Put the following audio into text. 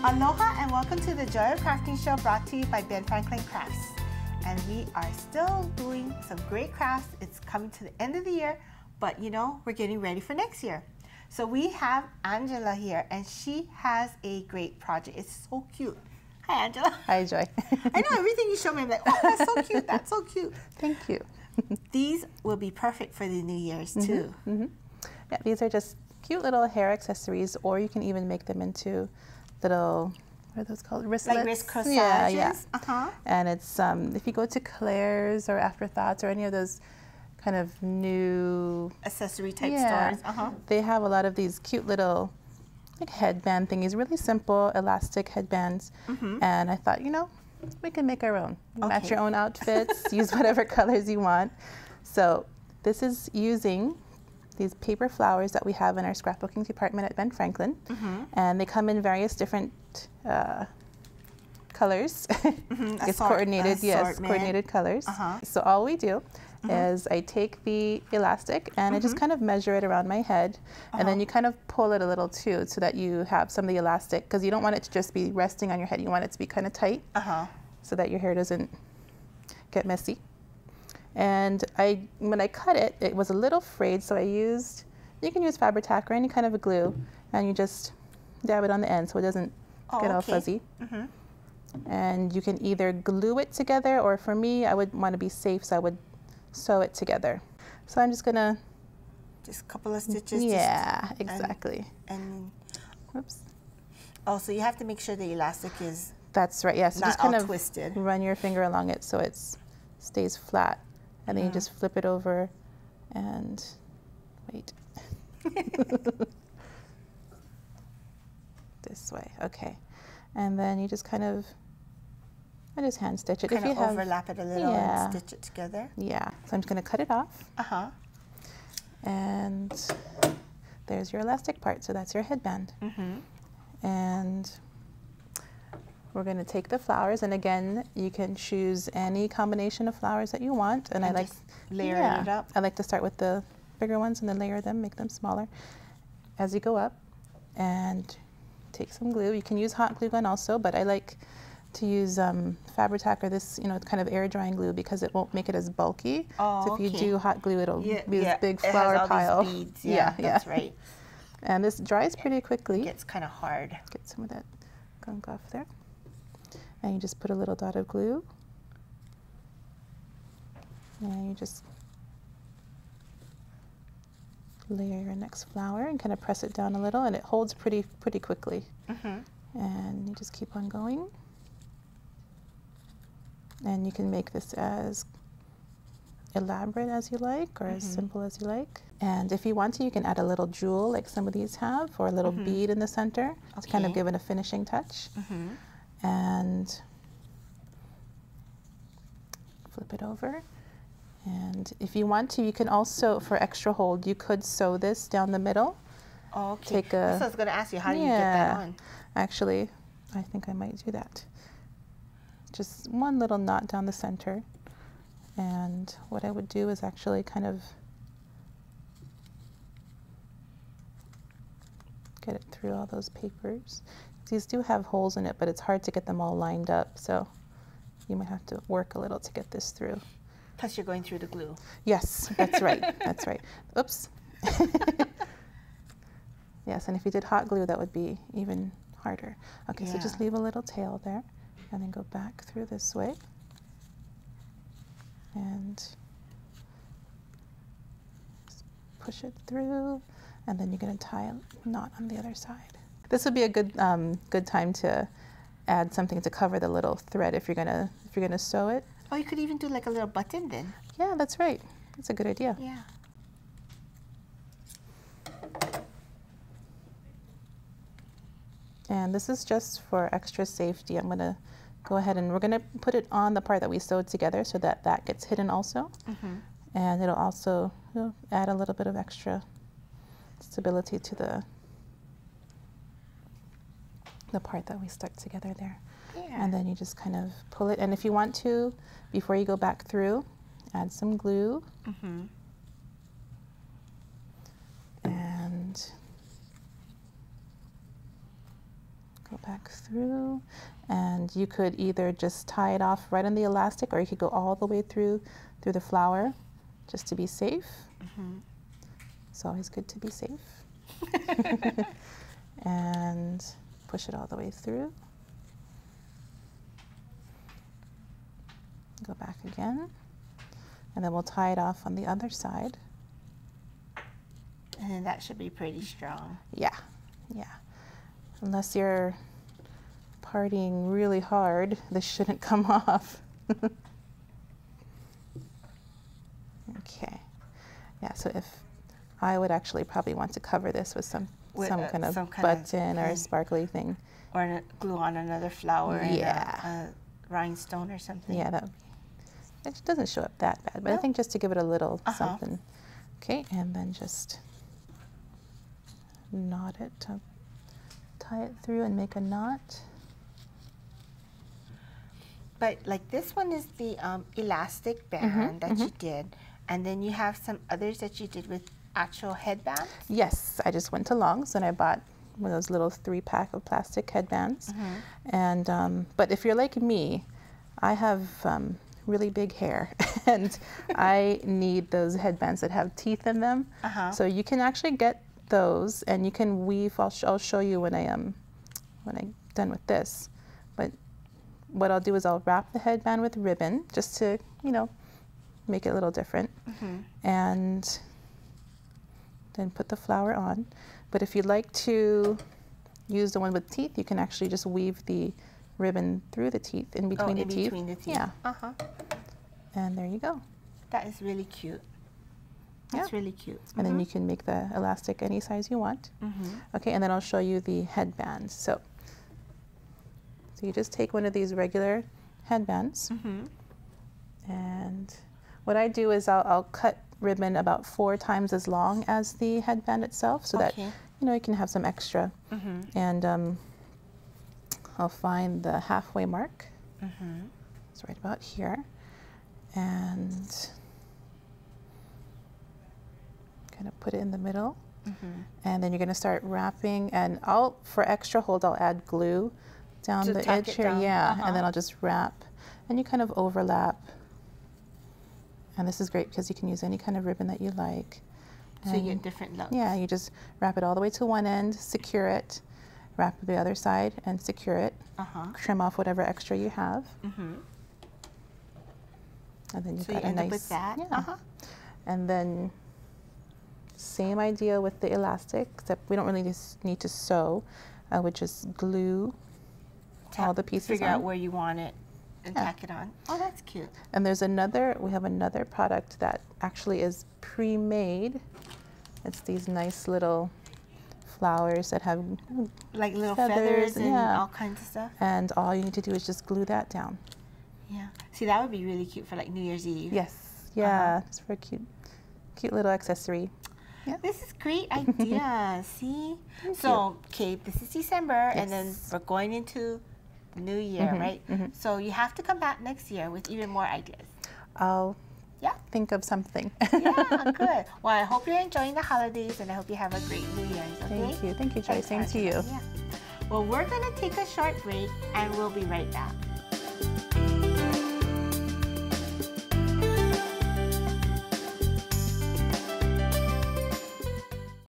Aloha and welcome to the Joy of Crafting show brought to you by Ben Franklin Crafts. And we are still doing some great crafts. It's coming to the end of the year, but you know, we're getting ready for next year. So we have Angela here and she has a great project. It's so cute. Hi, Angela. Hi, Joy. I know everything you show me, I'm like, oh, that's so cute. That's so cute. Thank you. These will be perfect for the New Year's too. Yeah, these are just cute little hair accessories, or you can even make them into little, what are those called? Wristlets? Like wrist corsages? Yeah. And it's, if you go to Claire's or Afterthoughts or any of those kind of new accessory type stores. They have a lot of these cute little like headband thingies, really simple elastic headbands. And I thought, you know, we can make our own. Match your own outfits, use whatever colors you want. So this is using these paper flowers that we have in our scrapbooking department at Ben Franklin. And they come in various different colors. It's coordinated, yes, coordinated colors. So all we do is I take the elastic and I just kind of measure it around my head, and then you kind of pull it a little too so that you have some of the elastic, because you don't want it to just be resting on your head. You want it to be kind of tight so that your hair doesn't get messy. And when I cut it, it was a little frayed, so I used, you can use Fabri-Tac or any kind of a glue, and you just dab it on the end so it doesn't get all fuzzy. And you can either glue it together, or for me, I would want to be safe, so I would sew it together. So I'm just gonna just a couple of stitches. Yeah, exactly. And oops. Oh, so you have to make sure the elastic is. That's right. Yes. Not just kind all of twisted. Run your finger along it so it stays flat, and then you just flip it over, and wait. This way. Okay. And then you just kind of. I just hand stitch it. Kind of overlap it a little and stitch it together. Yeah. So I'm just going to cut it off. And there's your elastic part. So that's your headband. And we're going to take the flowers, and again, you can choose any combination of flowers that you want. And I like layering it up. I like to start with the bigger ones and then layer them, make them smaller as you go up. And take some glue. You can use hot glue gun also, but I like to use Fabri-Tac or this, you know, kind of air drying glue, because it won't make it as bulky. So if you do hot glue, it'll be this big flower pile. These beads. That's right. And this dries pretty quickly. It gets kind of hard. Get some of that gunk off there. And you just put a little dot of glue. And you just layer your next flower and kind of press it down a little, and it holds pretty quickly. And you just keep on going. And you can make this as elaborate as you like, or as simple as you like. And if you want to, you can add a little jewel like some of these have, or a little bead in the center to kind of give it a finishing touch. And flip it over. And if you want to, you can also, for extra hold, you could sew this down the middle. Take a, so I was going to ask you, how do you get that on? Actually, I think I might do that. Just one little knot down the center. And what I would do is actually kind of get it through all those papers. These do have holes in it, but it's hard to get them all lined up, so you might have to work a little to get this through. Plus you're going through the glue. Yes, that's right. That's right. Oops. Yes, and if you did hot glue, that would be even harder. Okay, so just leave a little tail there, and then go back through this way. And just push it through, and then you're going to tie a knot on the other side. This would be a good good time to add something to cover the little thread if you're gonna sew it. Oh, you could even do like a little button then. Yeah, that's right. That's a good idea. Yeah. And this is just for extra safety. I'm gonna go ahead and we're gonna put it on the part that we sewed together so that that gets hidden also. And it'll also add a little bit of extra stability to the part that we stuck together there. And then you just kind of pull it. And if you want to, before you go back through, add some glue. And go back through, and you could either just tie it off right on the elastic, or you could go all the way through the flower, just to be safe. It's always good to be safe. And push it all the way through. Go back again, and then we'll tie it off on the other side. And then that should be pretty strong. Yeah, yeah. Unless you're partying really hard, this shouldn't come off. Okay. Yeah, so if I would actually probably want to cover this with some kind of button or a sparkly thing. Or glue on another flower yeah. and a rhinestone or something. Yeah, it doesn't show up that bad, but no. I think just to give it a little something. Okay, and then just knot it, tie it through and make a knot. But like this one is the elastic band that you did, and then you have some others that you did with actual headbands? Yes, I just went to Long's and I bought one of those little 3-pack of plastic headbands. And but if you're like me, I have really big hair and I need those headbands that have teeth in them. So you can actually get those, and you can weave. I'll show you when I'm done with this. But what I'll do is I'll wrap the headband with ribbon just to, you know, make it a little different, and then put the flower on. But if you'd like to use the one with teeth, you can actually just weave the ribbon through the teeth, in between the teeth. Yeah. And there you go. That is really cute. That's really cute. And then you can make the elastic any size you want. Okay, and then I'll show you the headbands. So you just take one of these regular headbands, and what I do is I'll cut ribbon about 4 times as long as the headband itself, so that you know you can have some extra. And I'll find the halfway mark. It's right about here, and kind of put it in the middle. And then you're going to start wrapping, and for extra hold, I'll add glue down the edge here. And then I'll just wrap, and you kind of overlap. And this is great because you can use any kind of ribbon that you like. So you get different looks. Yeah, you just wrap it all the way to one end, secure it, wrap the other side and secure it, trim off whatever extra you have. And then you've got a nice, with that. And then same idea with the elastic, except we don't really need to sew. I would just glue all the pieces Figure out where you want it and tack it on. Oh, that's cute. And we have another product that actually is pre-made. It's these nice little flowers that have like little feathers and all kinds of stuff. And all you need to do is just glue that down. Yeah. See, that would be really cute for like New Year's Eve. Yes. Yeah. It's for a cute little accessory. Yeah. This is great idea. See? So, okay, this is December, and then we're going into the new year, right? So you have to come back next year with even more ideas. I'll think of something. Yeah, good. Well, I hope you're enjoying the holidays, and I hope you have a great New Year's, okay? Thank you, Joy. Same to you. Yeah. Well, we're going to take a short break, and we'll be right back.